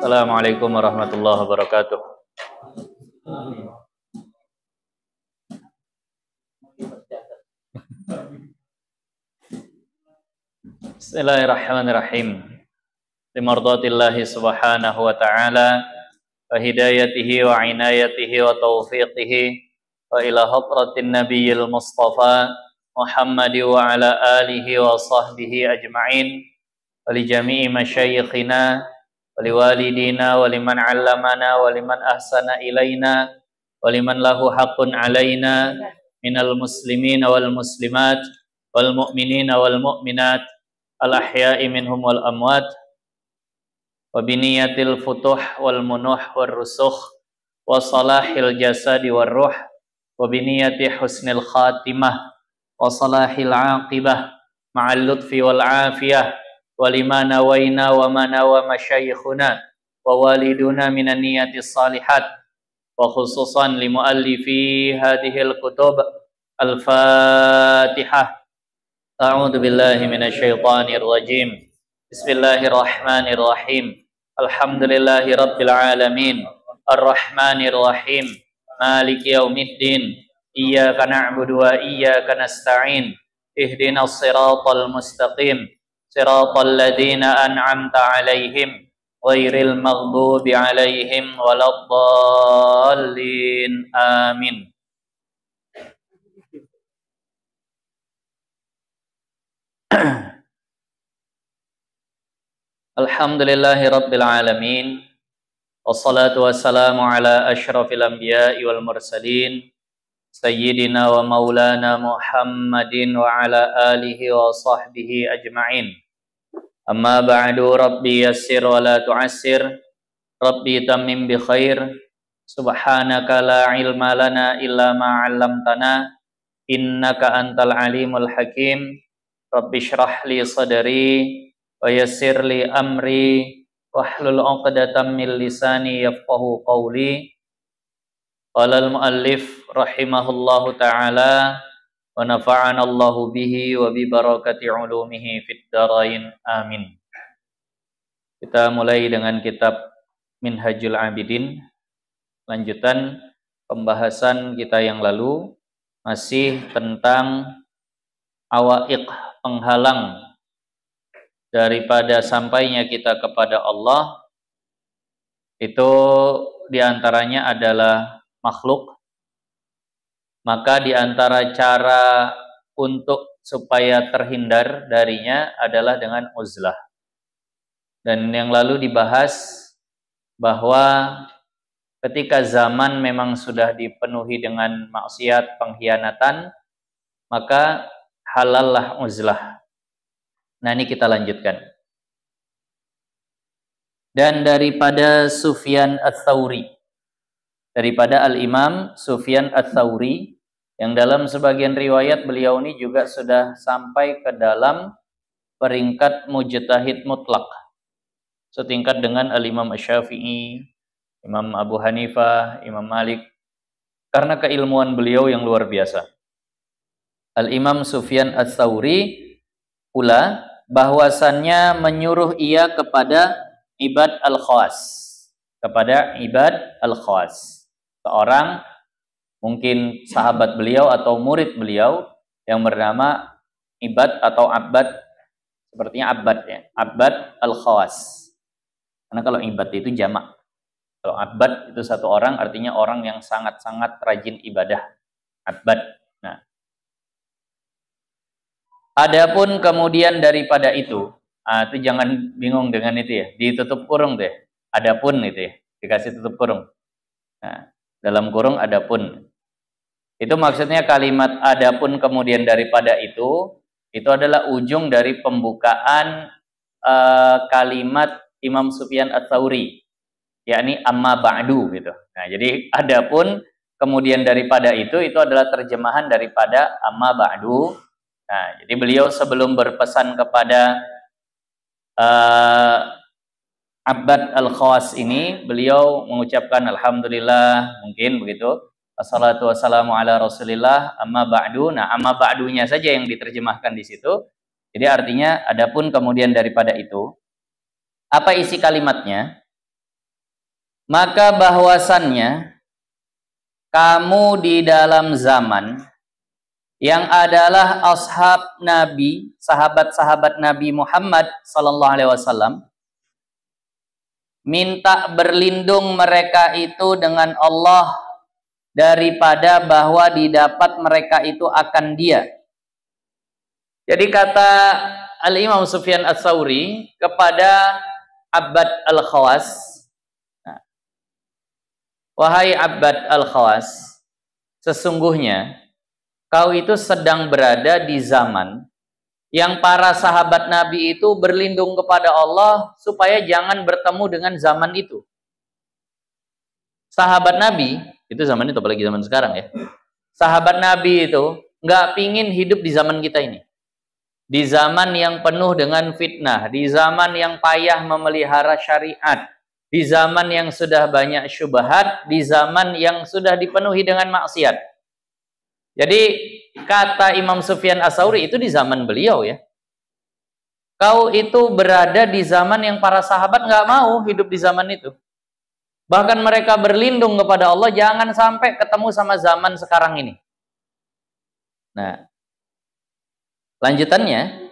Assalamualaikum warahmatullahi wabarakatuh. Bismillahirrahmanirrahim. Limardatillahi subhanahu wa ta'ala wa hidayatihi wa inayatihi wa taufiqihi wa ila hadratin nabiyil mustafa Muhammadi wa ala alihi wa sahbihi ajma'in wa li jami'i masyayikhina wa li walidina wa liman 'allamana wa liman ahsana ilaina wa liman lahu haqqun 'alaina minal muslimina wal muslimat wal mu'minina wal mu'minat al ahya'i minhum wal amwat wa biniyatil futuh wal munuh wal rusukh wa salahil jasadi wal ruh wa biniyati husnil khatimah wa salahil aqibah ma'al lutfi wal afiyah wa lima nawaina wa manawa masyayikhuna wa waliduna minan niyatis salihat wa khususan li muallifi hadhil kutub al-fatihah. A'udzu billahi minasyaitonir rajim. Bismillahirrahmanirrahim. Alhamdulillahi rabbil alamin. Arrahmanir rahim. Maliki yaumiddin. Iyyaka na'budu wa iyyaka nasta'in. Ihdinas siratal mustaqim. Siratal ladzina an'amta 'alaihim ghairil maghdubi 'alaihim waladdallin. Amin. Alhamdulillahi rabbil alamin. Wassalatu wassalamu ala asyrafil anbiya'i wal mursalin sayyidina wa maulana Muhammadin wa ala alihi wa sahbihi ajma'in. Amma ba'du, rabbi yassir wa la tu'assir, rabbi tammim bi khair. Subhanaka la ilma lana illa ma 'allamtana innaka antal alimul hakim. Rabbi shrah li sadri wa yassir li amri wahlul 'uqdatam min lisani yafqahu qawli. Qala al-muallif rahimahullahu ta'ala wa nafa'ana Allahu bihi wa bi barakati ulumihi fid dharain. Amin. Kita mulai dengan kitab Minhajul Abidin, lanjutan pembahasan kita yang lalu, masih tentang awaiq, penghalang daripada sampainya kita kepada Allah. Itu diantaranya adalah makhluk. Maka diantara cara untuk supaya terhindar darinya adalah dengan uzlah. Dan yang lalu dibahas bahwa ketika zaman memang sudah dipenuhi dengan maksiat, pengkhianatan, maka halallah uzlah. Nah, ini kita lanjutkan. Dan daripada Sufyan Ats-Tsauri, daripada Al-Imam Sufyan Ats-Tsauri, yang dalam sebagian riwayat beliau ini juga sudah sampai ke dalam peringkat mujtahid mutlak, setingkat dengan Al-Imam Asy-Syafi'i, Imam Abu Hanifah, Imam Malik, karena keilmuan beliau yang luar biasa. Al-Imam Sufyan Ats-Tsauri pula bahwasannya menyuruh ia kepada Ibad al-Khawas, kepada Ibad al-Khawas, seorang mungkin sahabat beliau atau murid beliau yang bernama Ibad atau Abbad, sepertinya Abbad ya, Abbad al-Khawas. Karena kalau Ibad itu jamak, kalau Abbad itu satu orang, artinya orang yang sangat-sangat rajin ibadah, Abbad. Nah, adapun kemudian daripada itu jangan bingung dengan itu ya, ditutup kurung deh. Adapun itu ya, dikasih tutup kurung. Nah, dalam kurung adapun. Itu maksudnya kalimat adapun kemudian daripada itu adalah ujung dari pembukaan kalimat Imam Sufyan Ats-Tsauri, yakni amma ba'du gitu. Nah, jadi adapun kemudian daripada itu adalah terjemahan daripada amma ba'du. Nah, jadi beliau sebelum berpesan kepada Abbad al-Khawas ini, beliau mengucapkan alhamdulillah, mungkin begitu, wassalatu wassalamu ala rasulillah, amma ba'du. Nah, amma ba'dunya saja yang diterjemahkan di situ. Jadi artinya adapun kemudian daripada itu. Apa isi kalimatnya? maka bahwasannya kamu di dalam zaman yang adalah ashab Nabi, sahabat-sahabat Nabi Muhammad sallallahu alaihi wasallam, minta berlindung mereka itu dengan Allah daripada bahwa didapat mereka itu akan Dia. Jadi kata Al-Imam Sufyan Ats-Tsauri kepada Abbad Al-Khawas, wahai Abbad Al-Khawas, sesungguhnya kau itu sedang berada di zaman yang para sahabat Nabi itu berlindung kepada Allah supaya jangan bertemu dengan zaman itu. Sahabat Nabi, itu zaman itu apalagi zaman sekarang ya. Sahabat Nabi itu nggak pingin hidup di zaman kita ini. Di zaman yang penuh dengan fitnah, di zaman yang payah memelihara syariat, di zaman yang sudah banyak syubhat, di zaman yang sudah dipenuhi dengan maksiat. Jadi kata Imam Sufyan Ats-Tsauri itu di zaman beliau ya. Kau itu berada di zaman yang para sahabat nggak mau hidup di zaman itu. Bahkan mereka berlindung kepada Allah jangan sampai ketemu sama zaman sekarang ini. Nah, lanjutannya,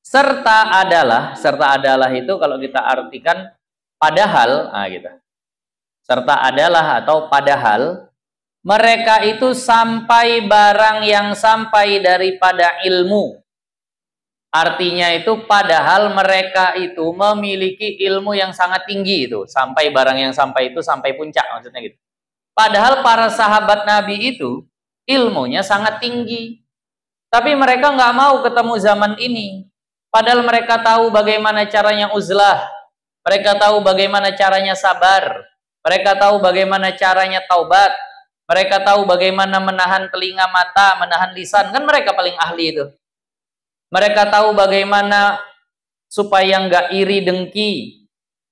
serta adalah itu kalau kita artikan padahal, gitu. Serta adalah atau padahal mereka itu sampai barang yang sampai daripada ilmu. Artinya itu padahal mereka itu memiliki ilmu yang sangat tinggi itu. Sampai barang yang sampai itu sampai puncak maksudnya gitu. Padahal para sahabat Nabi itu ilmunya sangat tinggi. Tapi mereka nggak mau ketemu zaman ini. Padahal mereka tahu bagaimana caranya uzlah. Mereka tahu bagaimana caranya sabar. Mereka tahu bagaimana caranya taubat. Mereka tahu bagaimana menahan telinga mata, menahan lisan. Kan mereka paling ahli itu. Mereka tahu bagaimana supaya nggak iri dengki.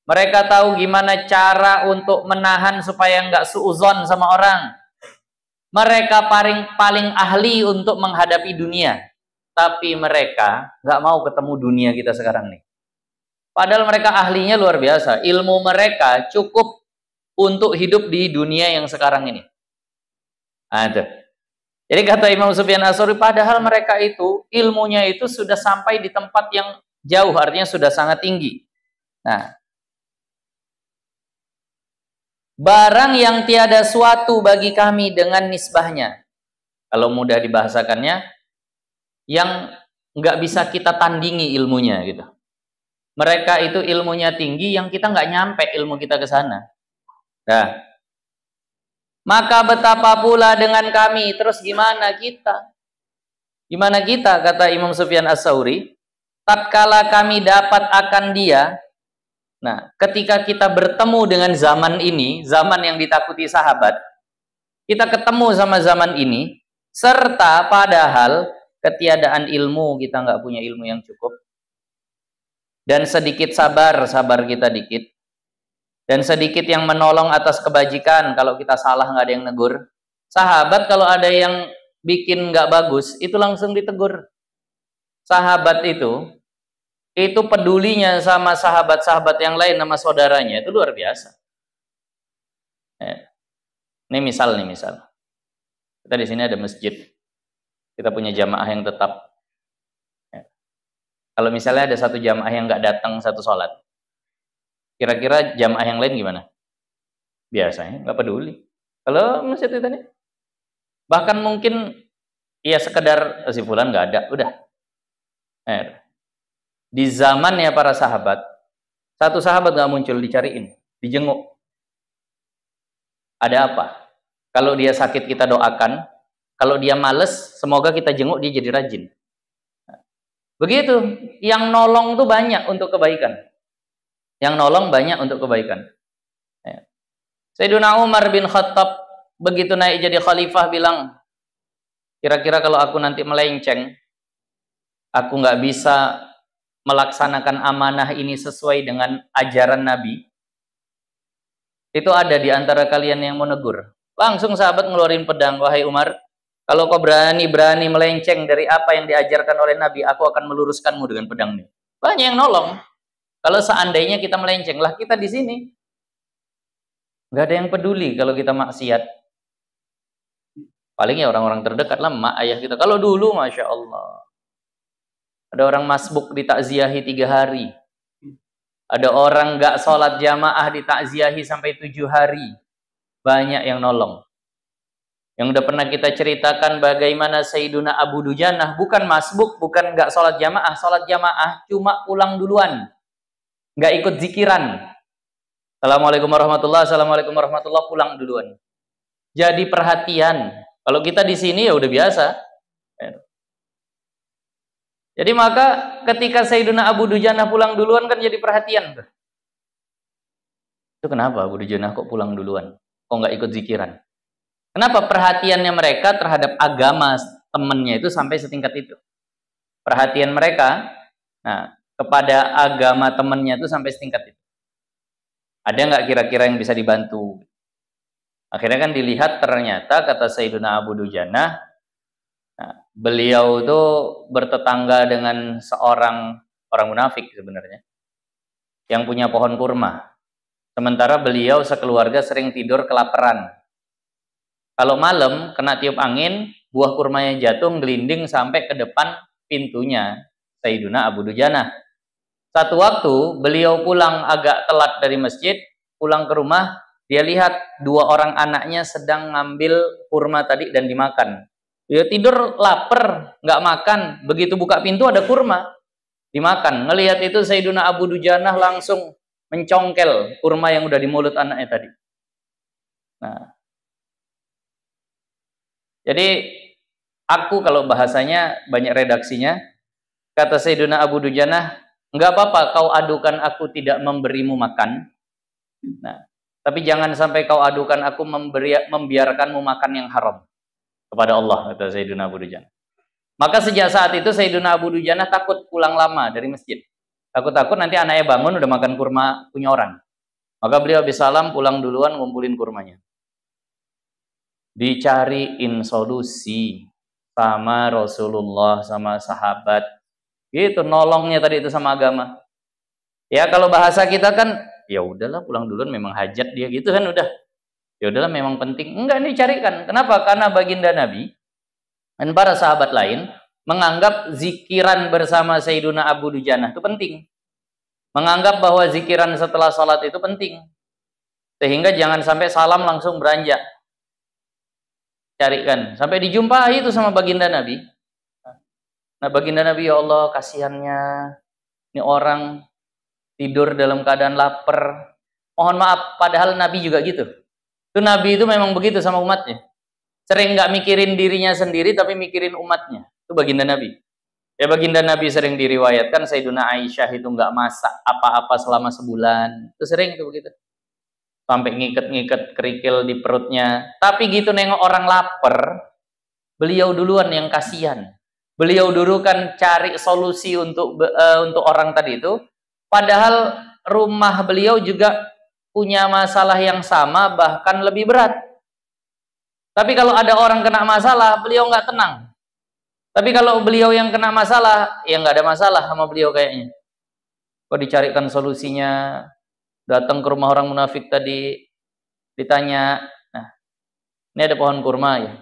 Mereka tahu gimana cara untuk menahan supaya nggak suuzon sama orang. Mereka paling ahli untuk menghadapi dunia. Tapi mereka nggak mau ketemu dunia kita sekarang nih. Padahal mereka ahlinya luar biasa. Ilmu mereka cukup untuk hidup di dunia yang sekarang ini. Ada. Jadi kata Imam Sufyan Ats-Tsauri, padahal mereka itu ilmunya itu sudah sampai di tempat yang jauh, artinya sudah sangat tinggi. Nah, barang yang tiada suatu bagi kami dengan nisbahnya. Kalau mudah dibahasakannya, yang nggak bisa kita tandingi ilmunya gitu. Mereka itu ilmunya tinggi, yang kita nggak nyampe ilmu kita ke sana. Nah, maka betapa pula dengan kami, terus gimana kita? Gimana kita, kata Imam Sufyan Ats-Tsauri, tatkala kami dapat akan Dia. Nah, ketika kita bertemu dengan zaman ini, zaman yang ditakuti sahabat, kita ketemu sama zaman ini, serta padahal ketiadaan ilmu, kita nggak punya ilmu yang cukup, dan sedikit sabar kita dikit, dan sedikit yang menolong atas kebajikan. Kalau kita salah nggak ada yang negur. Sahabat kalau ada yang bikin nggak bagus, itu langsung ditegur. Sahabat itu pedulinya sama sahabat-sahabat yang lain, sama saudaranya, itu luar biasa. Ini misal. Kita di sini ada masjid. Kita punya jamaah yang tetap. Kalau misalnya ada satu jamaah yang nggak datang satu sholat, kira-kira jamaah yang lain gimana? Biasanya nggak peduli. Kalau masjid itu nih, bahkan mungkin ya sekedar si fulan nggak ada, udah. Di zamannya para sahabat, satu sahabat nggak muncul, dicariin, dijenguk. Ada apa? Kalau dia sakit kita doakan, kalau dia males, semoga kita jenguk dia jadi rajin. Begitu, yang nolong tuh banyak untuk kebaikan. Yang nolong banyak untuk kebaikan. Sayyidina Umar bin Khattab begitu naik jadi khalifah bilang, kira-kira kalau aku nanti melenceng, aku nggak bisa melaksanakan amanah ini sesuai dengan ajaran Nabi, itu ada di antara kalian yang mau negur. Langsung sahabat ngeluarin pedang, wahai Umar, kalau kau berani melenceng dari apa yang diajarkan oleh Nabi, aku akan meluruskanmu dengan pedang ini. Banyak yang nolong. Kalau seandainya kita melenceng, lah kita di sini. Nggak ada yang peduli kalau kita maksiat. Paling ya orang-orang terdekat lah, mak ayah kita. Kalau dulu, Masya Allah, ada orang masbuk ditakziahi 3 hari. Ada orang nggak sholat jamaah ditakziahi sampai 7 hari. Banyak yang nolong. Yang udah pernah kita ceritakan bagaimana Sayyiduna Abu Dujanah bukan masbuk, bukan nggak sholat jamaah cuma pulang duluan, nggak ikut zikiran. Assalamualaikum warahmatullahi, assalamualaikum warahmatullahi, pulang duluan. Jadi perhatian. Kalau kita di sini ya udah biasa. Jadi maka ketika Sayyiduna Abu Dujanah pulang duluan kan jadi perhatian. Itu kenapa Abu Dujanah kok pulang duluan? Kok nggak ikut zikiran? Kenapa perhatiannya mereka terhadap agama temennya itu sampai setingkat itu? Perhatian mereka kepada agama temennya itu sampai setingkat itu. Ada nggak kira-kira yang bisa dibantu? Akhirnya kan dilihat ternyata kata Sayyiduna Abu Dujanah, beliau itu bertetangga dengan seorang orang munafik sebenarnya yang punya pohon kurma. Sementara beliau sekeluarga sering tidur kelaparan. Kalau malam kena tiup angin, buah kurmanya jatuh gelinding sampai ke depan pintunya Sayyiduna Abu Dujanah. Satu waktu beliau pulang agak telat dari masjid, pulang ke rumah, dia lihat 2 orang anaknya sedang ngambil kurma tadi dan dimakan. Dia tidur lapar, nggak makan. Begitu buka pintu ada kurma, dimakan. Ngelihat itu Sayyiduna Abu Dujanah langsung mencongkel kurma yang udah di mulut anaknya tadi. Nah, jadi aku kalau bahasanya banyak redaksinya, kata Sayyiduna Abu Dujanah, nggak apa-apa kau adukan aku tidak memberimu makan. Nah, tapi jangan sampai kau adukan aku membiarkanmu makan yang haram kepada Allah, kata Sayyiduna Abu Dujanah. Maka sejak saat itu Sayyiduna Abu Dujanah takut pulang lama dari masjid. Takut-takut nanti anaknya bangun udah makan kurma punya orang. Maka beliau habis salam pulang duluan ngumpulin kurmanya. Dicariin solusi sama Rasulullah, sama sahabat. Gitu nolongnya tadi itu sama agama. Ya kalau bahasa kita kan ya udahlah pulang duluan memang hajat dia gitu kan udah. Ya udahlah memang penting. Enggak, ini carikan. Kenapa? Karena baginda Nabi dan para sahabat lain menganggap zikiran bersama Sayyiduna Abu Dujanah itu penting. Menganggap bahwa zikiran setelah salat itu penting. Sehingga jangan sampai salam langsung beranjak. Carikan. Sampai dijumpai itu sama baginda Nabi. Nah baginda Nabi, ya Allah kasihannya ini orang tidur dalam keadaan lapar. Mohon maaf, padahal Nabi juga gitu. Itu Nabi itu memang begitu sama umatnya. Sering nggak mikirin dirinya sendiri, tapi mikirin umatnya. Itu baginda Nabi. Ya baginda Nabi sering diriwayatkan, Sayyiduna Aisyah itu nggak masak apa-apa selama sebulan. Itu sering itu begitu. Sampai ngiket-ngiket kerikil di perutnya. Tapi gitu nengok orang lapar, beliau duluan yang kasihan. Beliau dulu kan cari solusi untuk orang tadi itu. Padahal rumah beliau juga punya masalah yang sama, bahkan lebih berat. Tapi kalau ada orang kena masalah, beliau nggak tenang. Tapi kalau beliau yang kena masalah, ya nggak ada masalah sama beliau kayaknya. Kok dicarikan solusinya, datang ke rumah orang munafik tadi, ditanya, nah, ini ada pohon kurma ya.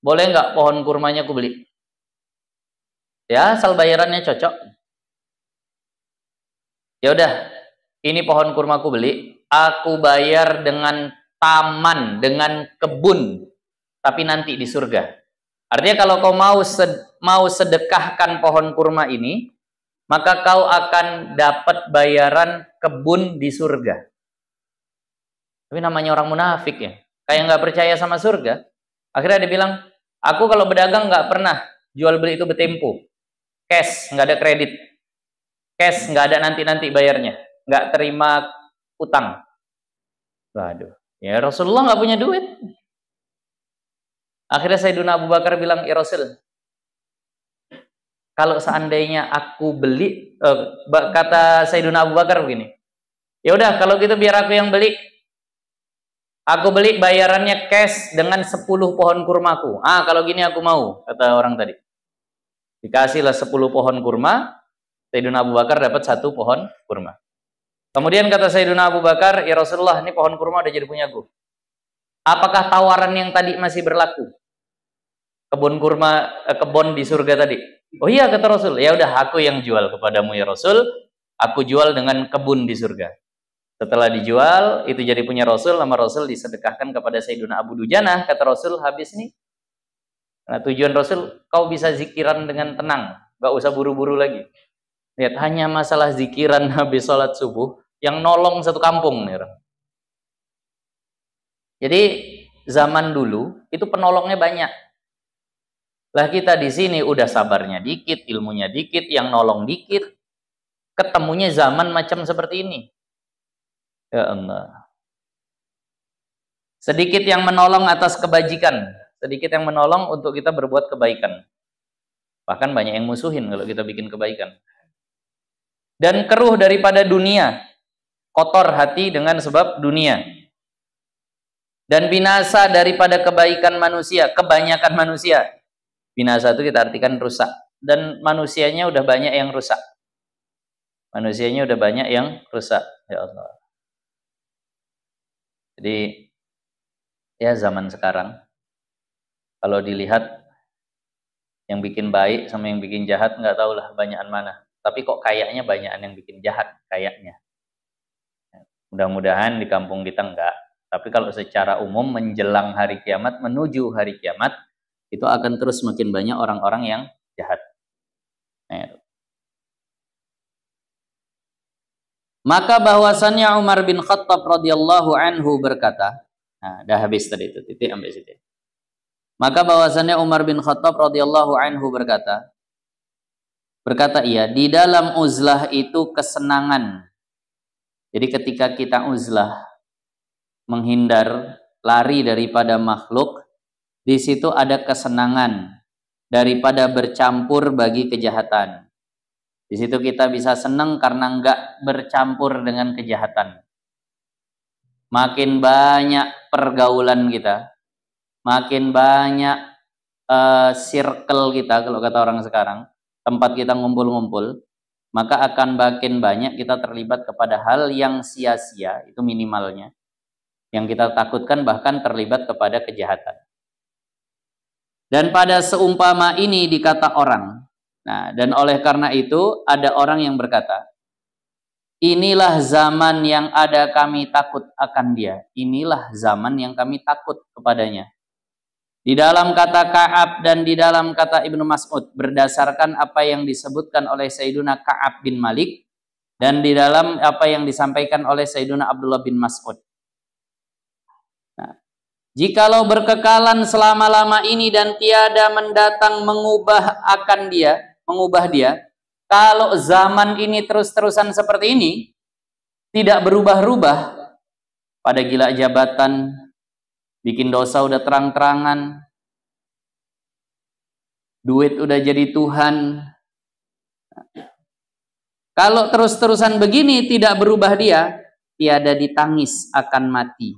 Boleh nggak pohon kurmanya aku beli? Ya, asal bayarannya cocok. Ya udah, ini pohon kurma aku beli, aku bayar dengan taman, dengan kebun, tapi nanti di surga. Artinya kalau kau mau sedekahkan pohon kurma ini, maka kau akan dapat bayaran kebun di surga. Tapi namanya orang munafik ya, kayak nggak percaya sama surga. Akhirnya dia bilang, aku kalau berdagang nggak pernah jual beli itu bertempo, cash, nggak ada kredit. Cash nggak ada nanti bayarnya, nggak terima utang. Waduh, ya Rasulullah nggak punya duit. Akhirnya Sayyiduna Abu Bakar bilang, ya Rasul, kalau seandainya aku beli, kata Sayyiduna Abu Bakar begini, ya udah kalau gitu biar aku yang beli. Aku beli bayarannya cash dengan 10 pohon kurmaku. Kalau gini aku mau, kata orang tadi. Dikasihlah 10 pohon kurma. Sayyiduna Abu Bakar dapat 1 pohon kurma. Kemudian kata Sayyidina Abu Bakar, ya Rasulullah, ini pohon kurma udah jadi punyaku. Apakah tawaran yang tadi masih berlaku? Kebun di surga tadi. Oh iya, kata Rasul. Ya udah, aku yang jual kepadamu ya Rasul. Aku jual dengan kebun di surga. Setelah dijual, itu jadi punya Rasul. Nama Rasul disedekahkan kepada Sayyidina Abu Dujanah. Kata Rasul, habis nih. Nah, tujuan Rasul, kau bisa zikiran dengan tenang. Gak usah buru-buru lagi. Lihat, hanya masalah zikiran habis sholat subuh yang nolong satu kampung nih orang. Jadi zaman dulu itu penolongnya banyak. Lah kita di sini udah sabarnya dikit, ilmunya dikit, yang nolong dikit. Ketemunya zaman macam seperti ini. Ya Allah. Sedikit yang menolong atas kebajikan, sedikit yang menolong untuk kita berbuat kebaikan. Bahkan banyak yang musuhin kalau kita bikin kebaikan. Dan keruh daripada dunia, kotor hati dengan sebab dunia. Dan binasa daripada kebaikan manusia, kebanyakan manusia. Binasa itu kita artikan rusak. Dan manusianya udah banyak yang rusak. Manusianya udah banyak yang rusak. Ya Allah. Jadi, ya zaman sekarang, kalau dilihat, yang bikin baik sama yang bikin jahat, nggak tahu lah banyakan mana. Tapi kok kayaknya banyakan yang bikin jahat, kayaknya. Mudah-mudahan di kampung kita enggak. Tapi kalau secara umum menjelang hari kiamat, menuju hari kiamat, itu akan terus makin banyak orang-orang yang jahat. Nah, maka bahwasannya Umar bin Khattab radhiyallahu anhu berkata, nah, dah habis tadi itu, titik sampai situ. Maka bahwasannya Umar bin Khattab radhiyallahu anhu berkata ia, di dalam uzlah itu kesenangan. Jadi ketika kita uzlah, menghindar, lari daripada makhluk, di situ ada kesenangan daripada bercampur bagi kejahatan. Di situ kita bisa senang karena enggak bercampur dengan kejahatan. Makin banyak pergaulan kita, makin banyak circle kita, kalau kata orang sekarang, tempat kita ngumpul-ngumpul, maka akan makin banyak kita terlibat kepada hal yang sia-sia, itu minimalnya. Yang kita takutkan bahkan terlibat kepada kejahatan. Dan pada seumpama ini dikata orang. Nah, dan oleh karena itu ada orang yang berkata, inilah zaman yang ada kami takut akan dia. Inilah zaman yang kami takut kepadanya. Di dalam kata Ka'ab dan di dalam kata Ibnu Mas'ud, berdasarkan apa yang disebutkan oleh Sayyiduna Ka'ab bin Malik dan di dalam apa yang disampaikan oleh Sayyiduna Abdullah bin Mas'ud. Nah, jikalau berkekalan selama-lama ini dan tiada mendatang mengubah dia, kalau zaman ini terus-terusan seperti ini, tidak berubah-ubah, pada gila jabatan, bikin dosa udah terang-terangan, duit udah jadi Tuhan. Kalau terus-terusan begini tidak berubah dia, tiada ditangis akan mati.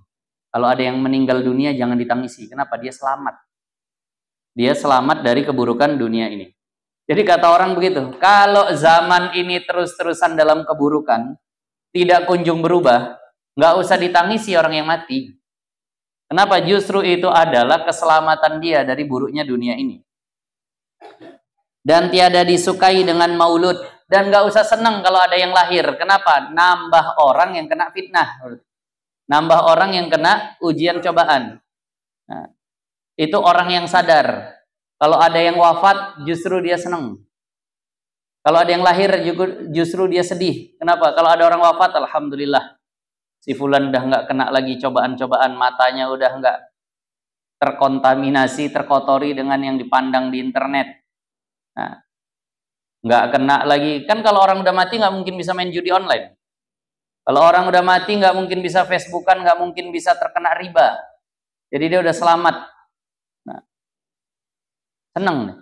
Kalau ada yang meninggal dunia jangan ditangisi. Kenapa? Dia selamat. Dia selamat dari keburukan dunia ini. Jadi kata orang begitu, kalau zaman ini terus-terusan dalam keburukan, tidak kunjung berubah, nggak usah ditangisi orang yang mati. Kenapa? Justru itu adalah keselamatan dia dari buruknya dunia ini. Dan tiada disukai dengan maulud. Dan nggak usah senang kalau ada yang lahir. Kenapa? Nambah orang yang kena fitnah. Nambah orang yang kena ujian cobaan. Nah, itu orang yang sadar. Kalau ada yang wafat, justru dia senang. Kalau ada yang lahir, justru dia sedih. Kenapa? Kalau ada orang wafat, alhamdulillah. Si fulan udah nggak kena lagi cobaan-cobaan. Matanya udah nggak terkontaminasi, terkotori dengan yang dipandang di internet. Nah, nggak kena lagi. Kan kalau orang udah mati nggak mungkin bisa main judi online. Kalau orang udah mati nggak mungkin bisa Facebookan, nggak mungkin bisa terkena riba. Jadi dia udah selamat. Nah, seneng nih.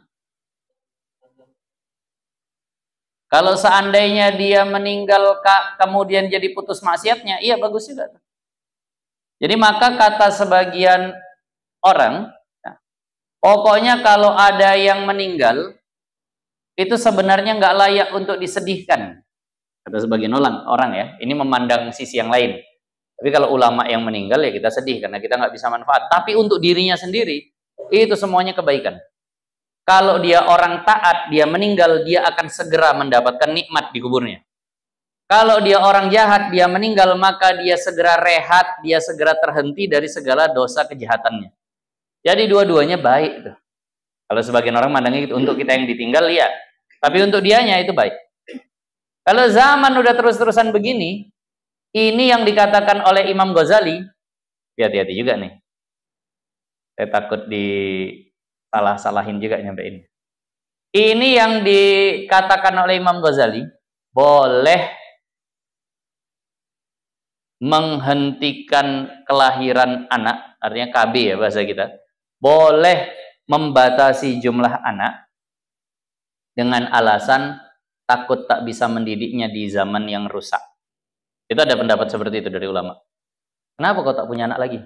Kalau seandainya dia meninggal kemudian jadi putus maksiatnya, iya bagus juga. Jadi maka kata sebagian orang, nah, pokoknya kalau ada yang meninggal, itu sebenarnya nggak layak untuk disedihkan. Kata sebagian orang ya, ini memandang sisi yang lain. Tapi kalau ulama yang meninggal ya kita sedih karena kita nggak bisa manfaat. Tapi untuk dirinya sendiri itu semuanya kebaikan. Kalau dia orang taat, dia meninggal, dia akan segera mendapatkan nikmat di kuburnya. Kalau dia orang jahat, dia meninggal, maka dia segera rehat, dia segera terhenti dari segala dosa kejahatannya. Jadi dua-duanya baik tuh. Kalau sebagian orang mandangnya gitu, untuk kita yang ditinggal ya, tapi untuk dianya itu baik. Kalau zaman udah terus-terusan begini, ini yang dikatakan oleh Imam Ghazali, hati-hati juga nih. Saya takut disalah-salahin juga nyampe ini. Ini yang dikatakan oleh Imam Ghazali, boleh menghentikan kelahiran anak, artinya KB ya bahasa kita, boleh membatasi jumlah anak dengan alasan takut tak bisa mendidiknya di zaman yang rusak. Itu ada pendapat seperti itu dari ulama. Kenapa kau tak punya anak lagi?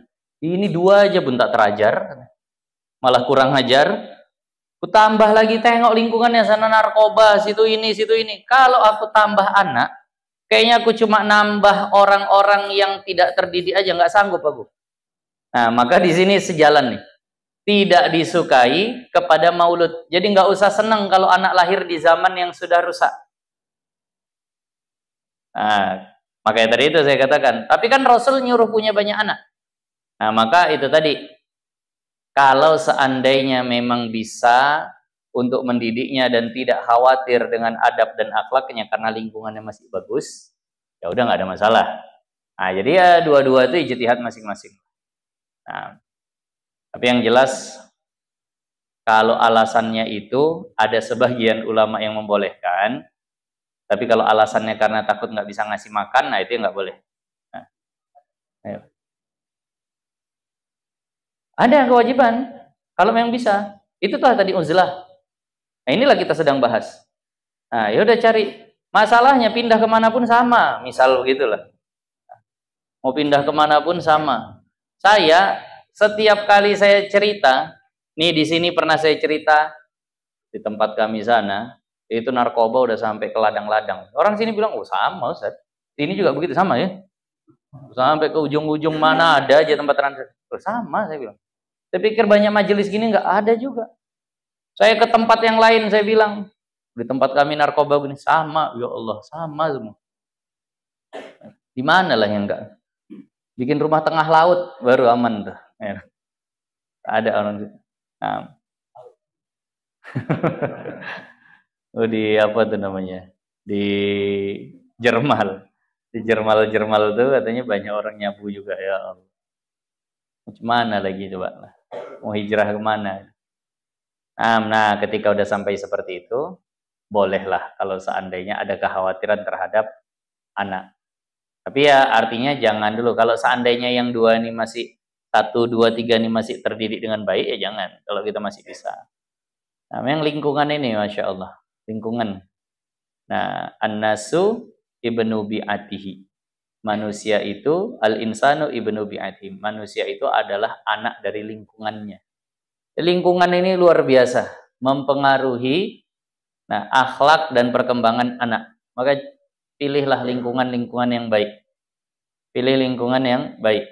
Ini 2 aja pun tak terajar, malah kurang ajar. Aku tambah lagi, tengok lingkungannya sana narkoba, situ ini. Kalau aku tambah anak, kayaknya aku cuma nambah orang-orang yang tidak terdidik aja, nggak sanggup aku. Nah, maka di sini sejalan nih. Tidak disukai kepada maulud. Jadi nggak usah senang kalau anak lahir di zaman yang sudah rusak. Nah, makanya tadi itu saya katakan. Tapi kan Rasul nyuruh punya banyak anak. Nah, maka itu tadi. Kalau seandainya memang bisa untuk mendidiknya dan tidak khawatir dengan adab dan akhlaknya karena lingkungannya masih bagus, ya udah nggak ada masalah. Nah, jadi ya dua-dua itu ijtihad masing-masing. Nah, tapi yang jelas kalau alasannya itu ada sebagian ulama yang membolehkan, tapi kalau alasannya karena takut nggak bisa ngasih makan, nah itu nggak boleh. Nah, ayo. Ada kewajiban kalau memang bisa. Itu tuh tadi uzlah. Nah, inilah kita sedang bahas. Nah, ya udah cari masalahnya pindah kemanapun sama, misal begitulah. Mau pindah kemanapun sama. Saya setiap kali saya cerita, nih di sini pernah saya cerita di tempat kami sana, itu narkoba udah sampai ke ladang-ladang. Orang sini bilang, oh sama Ustaz. Ini juga begitu sama ya. Sampai ke ujung-ujung mana ada aja tempat transit. Oh, sama saya bilang. Saya pikir banyak majelis gini nggak ada juga. Saya ke tempat yang lain saya bilang, di tempat kami narkoba gini sama, ya Allah sama semua. Di mana lah yang enggak? Bikin rumah tengah laut baru aman tuh. Ya. Ada orang. Nah. Oh, di apa tuh namanya? Di Jermal. Di Jermal tuh katanya banyak orang nyabu juga ya Allah. Macam mana lagi coba? Mau hijrah kemana? Nah, ketika udah sampai seperti itu, bolehlah kalau seandainya ada kekhawatiran terhadap anak. Tapi ya artinya jangan dulu. Kalau seandainya yang 2 ini masih 1, 2, 3 ini masih terdidik dengan baik, ya jangan. Kalau kita masih bisa. Nah, memang lingkungan ini, Masya Allah. Lingkungan. Nah, an-nasu ibnu bi'atihi. Manusia itu, al-insanu ibnu bi'atihi. Manusia itu adalah anak dari lingkungannya. Lingkungan ini luar biasa. Mempengaruhi akhlak dan perkembangan anak. Maka pilihlah lingkungan-lingkungan yang baik. Pilih lingkungan yang baik.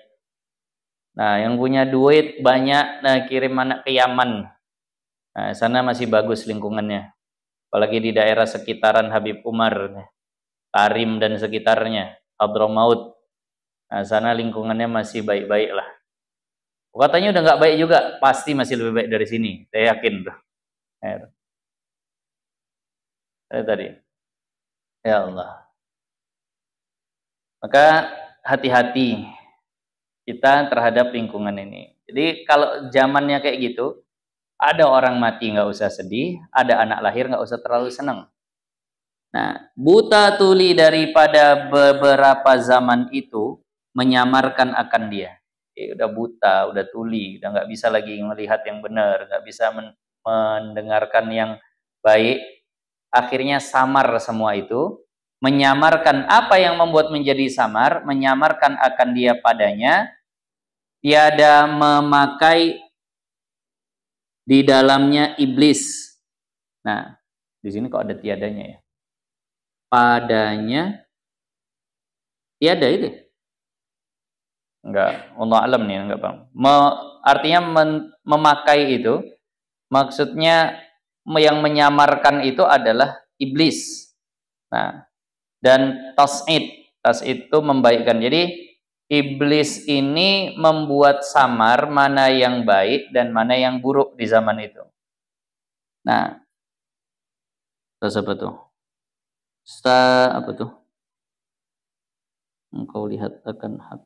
Nah, yang punya duit banyak, kirim anak ke Yaman. Nah, sana masih bagus lingkungannya. Apalagi di daerah sekitaran Habib Umar, Karim dan sekitarnya, Hadramaut. Nah, sana lingkungannya masih baik-baik lah. Katanya udah nggak baik juga, pasti masih lebih baik dari sini. Saya yakin tuh. Tadi. Ya Allah. Maka hati-hati kita terhadap lingkungan ini. Jadi kalau zamannya kayak gitu, ada orang mati nggak usah sedih, ada anak lahir nggak usah terlalu senang. Nah, buta tuli daripada beberapa zaman itu menyamarkan akan dia. Udah buta, udah tuli, udah nggak bisa lagi melihat yang benar, nggak bisa mendengarkan yang baik. Akhirnya samar semua itu. Menyamarkan apa yang membuat menjadi samar, menyamarkan akan dia padanya, tiada memakai di dalamnya iblis. Nah, di sini kok ada tiadanya ya? padanya tiada itu. Enggak, Allah alam nih, enggak Bang. Artinya memakai itu maksudnya yang menyamarkan itu adalah iblis. Nah, dan tas'id itu membaikkan. Jadi iblis ini membuat samar mana yang baik dan mana yang buruk di zaman itu. Nah, terus apa tuh? Apa tuh? Engkau lihat akan hak.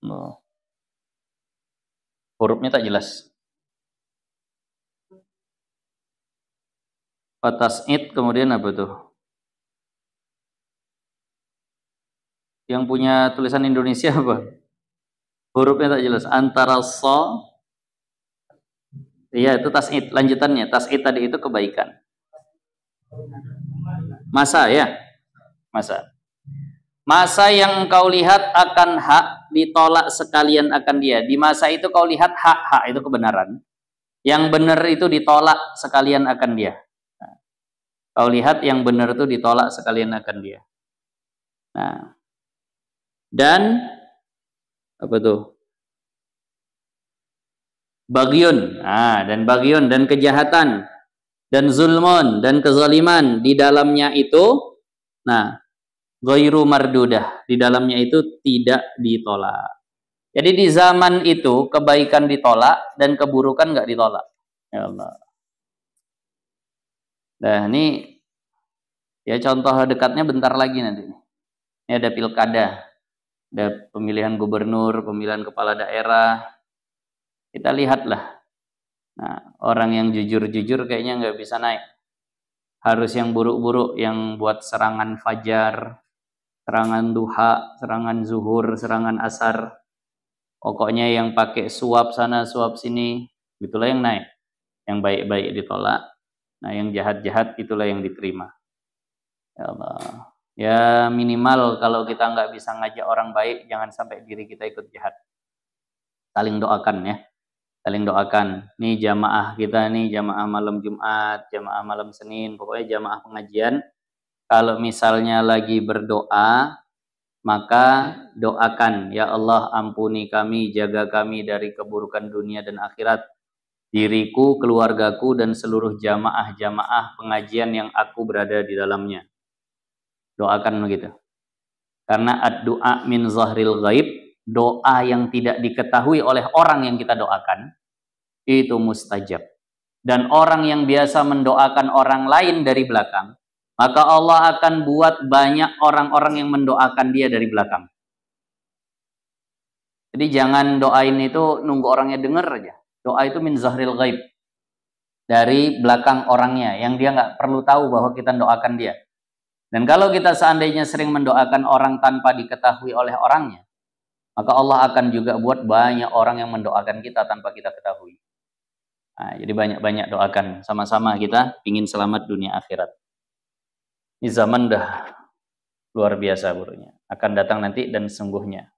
Oh. Hurufnya tak jelas. Tas'id kemudian apa tuh? Yang punya tulisan Indonesia apa? Hurufnya tak jelas. Antara so, iya itu tas'id. Lanjutannya, tas'id tadi itu kebaikan. Masa ya? Masa yang engkau lihat akan hak ditolak sekalian akan dia. Di masa itu kau lihat hak itu kebenaran. Yang benar itu ditolak sekalian akan dia. Kau lihat yang benar itu ditolak sekalian akan dia. Nah, dan apa tuh? Bagyun. Dan bagyun dan kejahatan dan zulmun dan kezaliman di dalamnya itu, ghairu mardudah, di dalamnya itu tidak ditolak. Jadi di zaman itu kebaikan ditolak dan keburukan nggak ditolak. Ya Allah. Nah ini ya contoh dekatnya bentar lagi nanti. Ini ada pilkada, ada pemilihan gubernur, pemilihan kepala daerah. Kita lihatlah. Nah, orang yang jujur-jujur kayaknya nggak bisa naik. Harus yang buruk-buruk, yang buat serangan fajar, serangan duha, serangan zuhur, serangan asar. Pokoknya yang pakai suap sana, suap sini, itulah yang naik. Yang baik-baik ditolak. Nah, yang jahat-jahat itulah yang diterima. Ya Allah. Ya minimal kalau kita nggak bisa ngajak orang baik, jangan sampai diri kita ikut jahat. Saling doakan ya. Saling doakan. Nih jamaah kita nih, jamaah malam Jumat, jamaah malam Senin, pokoknya jamaah pengajian. Kalau misalnya lagi berdoa, maka doakan, ya Allah ampuni kami, jaga kami dari keburukan dunia dan akhirat. Diriku, keluargaku, dan seluruh jamaah-jamaah pengajian yang aku berada di dalamnya. Doakan begitu. Karena ad-du'a min zahril ghaib, doa yang tidak diketahui oleh orang yang kita doakan, itu mustajab. Dan orang yang biasa mendoakan orang lain dari belakang, maka Allah akan buat banyak orang-orang yang mendoakan dia dari belakang. Jadi jangan doain itu nunggu orangnya dengar aja. Doa itu min zahril ghaib. Dari belakang orangnya, yang dia nggak perlu tahu bahwa kita doakan dia. Dan kalau kita seandainya sering mendoakan orang tanpa diketahui oleh orangnya, maka Allah akan juga buat banyak orang yang mendoakan kita tanpa kita ketahui. Nah, jadi banyak-banyak doakan. Sama-sama kita ingin selamat dunia akhirat. Ini zaman dah luar biasa buruknya. Akan datang nanti dan sesungguhnya.